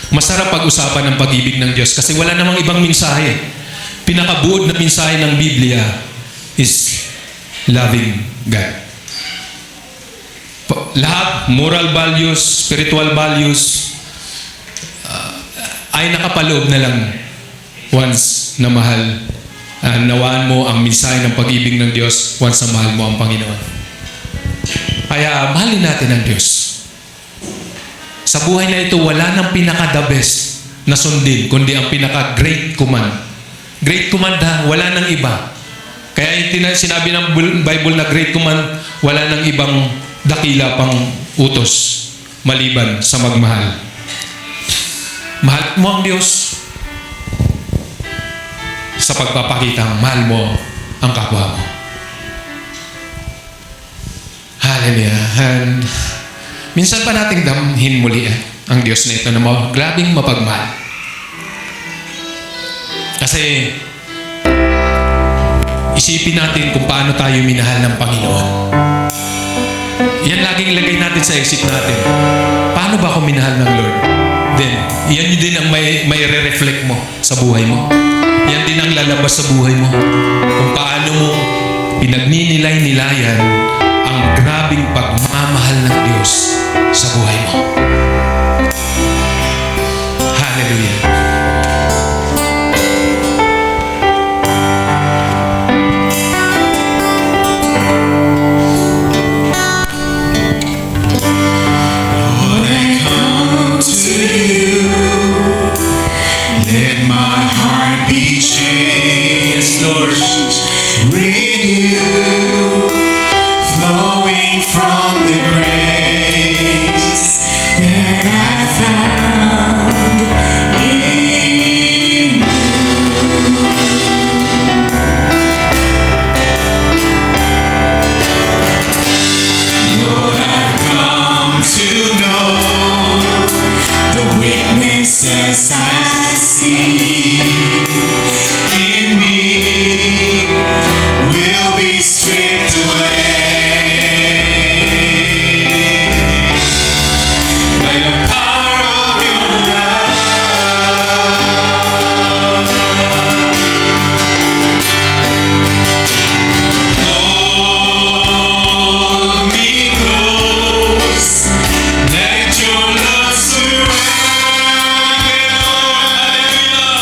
Masarap pag-usapan ng pag-ibig ng Diyos kasi wala namang ibang mensahe. Pinakabuod na mensahe ng Biblia is loving God. Lahat, moral values, spiritual values, ay nakapaloob na lang once na mahal. Nawaan mo ang mensahe ng pag-ibig ng Diyos once na mahal mo ang Panginoon. Kaya mahalin natin ang Diyos. Sa buhay na ito, wala nang pinaka-the best na sundin, kundi ang pinaka-great command. Great command ha, wala nang iba. Kaya sinabi ng Bible na great command, wala nang ibang dakila pang utos maliban sa magmahal. Mahal mo ang Diyos sa pagpapakitang mahal mo ang kapwa mo. Hallelujah. And minsan pa nating damhin muli ang Diyos na ito na grabing mapagmahal. Kasi isipin natin kung paano tayo minahal ng Panginoon. Yan laging ilagay natin sa isip natin. Paano ba ako minahal ng Lord? Then, yan din ang may re-reflect mo sa buhay mo. Yan din ang lalabas sa buhay mo. Kung paano mo pinagninilayan ang grabing pagmamahal ng Diyos sa buhay mo. Hallelujah. Lord, I come to you. Let my heart be changed, Lord. Renew, flowing from the grace that I found in you. Lord, I've come to know the witnesses I see in me will be stripped away by the power of your love. Hold me close, let your love surround me, Lord.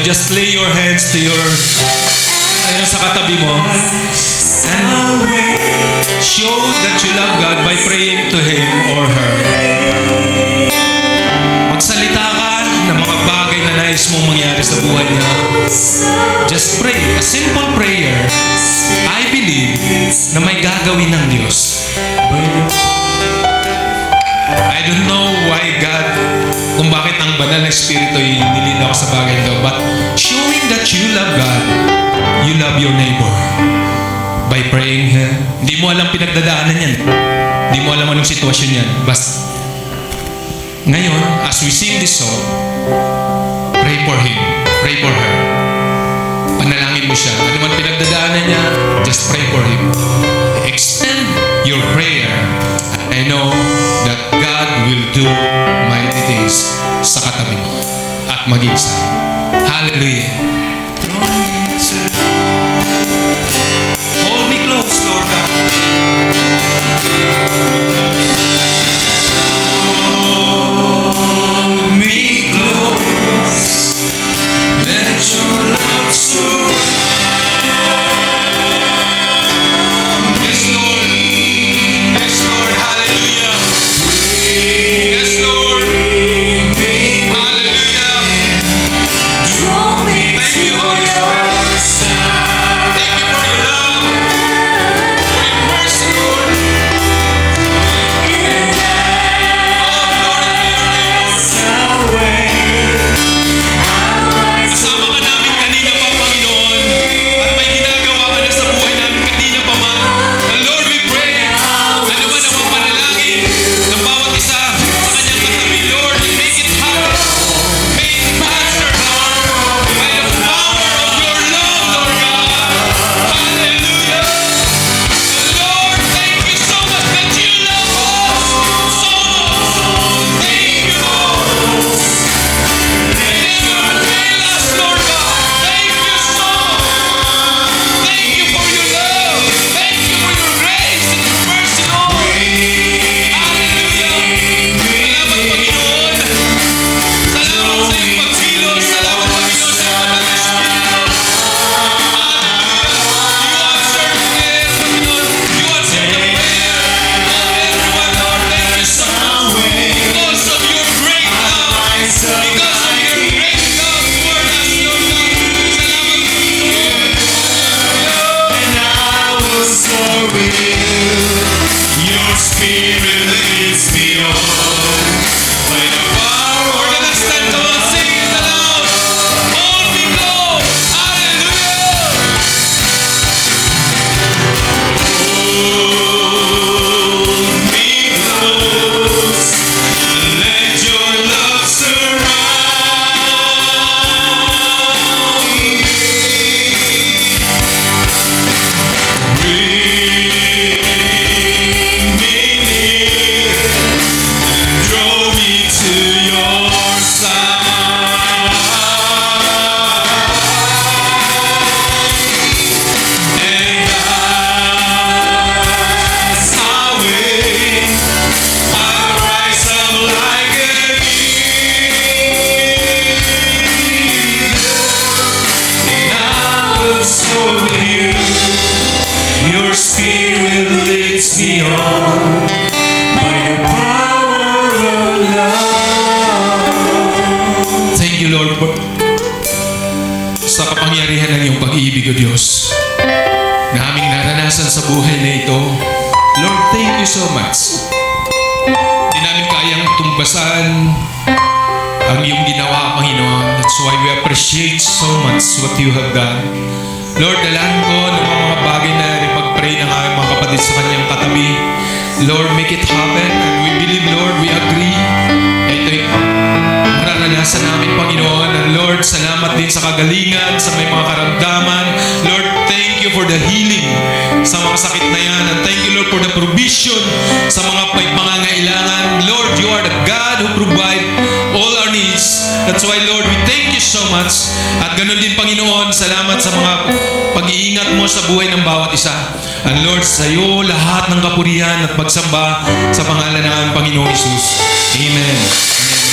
just lay your hands to your sa katabi mo and show that you love God by praying to Him or her. Magsalita ka ng mga bagay na nais mong mangyari sa buhay niya. Just pray. A simple prayer. I believe na may gagawin ng Diyos. I don't know why God, kung bakit ang banal na Espiritu ay nilinaw sa bagay ito, but showing that you love God, you love your neighbor by praying Him. Hindi mo alam pinagdadaanan yan. Hindi mo alam anong sitwasyon yan. Basta ngayon, as we sing this song, pray for him, pray for her. Panalangin mo siya. Ano man pinagdadaanan niya, just pray for him. Extend your prayer. I know that God will do mighty things sa katabi mo at maging sa iyo. Hallelujah. Hold me close, Lord God. Hold me close. Let your love surround. Yes, Lord. Yes, Lord. Hallelujah. Yes, Lord. Hallelujah. Thank you, Holy Spirit. Thank you for your love, for your mercy, Lord. Kasama ka namin kanina pa, Panginoon, at may ginagawa ka na sa buhay namin kanina pa man. And Lord, we pray, ano man ang mga panalangin ng bawat isa sa kanyang katabi, Lord, make it happen. Make it answer, Lord, by the power of your love, Lord God. Hallelujah. Lord, thank you so much that you love us so much. Thank you, Lord. Never fail us, Lord God. Thank you so much. Thank you for your love. Thank you for your grace and your mercy, Lord. Hallelujah. Salamat, Panginoon. Salamat sa iyong pagkilos. Salamat, Panginoon, sa iyong banal na Espiritu. You answered the prayer of everyone, Lord. Thank you so much. Because of your great love. Because of your great love toward us, Lord God. Salamat, Panginoon. And I will soar with you. Your spirit leads me on. By the power For the last time, come on, sing it aloud. Hold me close. Hallelujah. hold me close. Let your love surround me. Bring me near and draw me to your side. And as I wait, I'll rise up like an eagle, and I will soar with you. Your spirit leads me on by the power of love. Thank you, Lord, for sa kapangyarihan ng iyong pag-ibig, O Diyos, na aming naranasan sa buhay na ito. Lord, thank you so much. Hindi namin kayang tumbasan ang iyong ginawa, Panginoon. That's why we appreciate so much what you have done. Lord, dalahan ko ng mga bagay na ipag-pray ng aming mga kapatid sa kanyang katabi. Lord, make it happen. And we believe, Lord, we agree. Ito'y mararanasan namin, Panginoon. And Lord, salamat din sa kagalingan, sa may mga karamdaman. Lord, thank you for the healing sa mga sakit na yan. And thank you, Lord, for the provision sa mga pangangailangan. Lord, you are the God who provide all our needs. That's why, Lord, we thank you so much. At ganun din, Panginoon, salamat sa mga pag-iingat mo sa buhay ng bawat isa. And Lord, sa iyo lahat ng kapurihan at pagsamba sa pangalan ng aming Panginoong Hesus. Amen. Amen.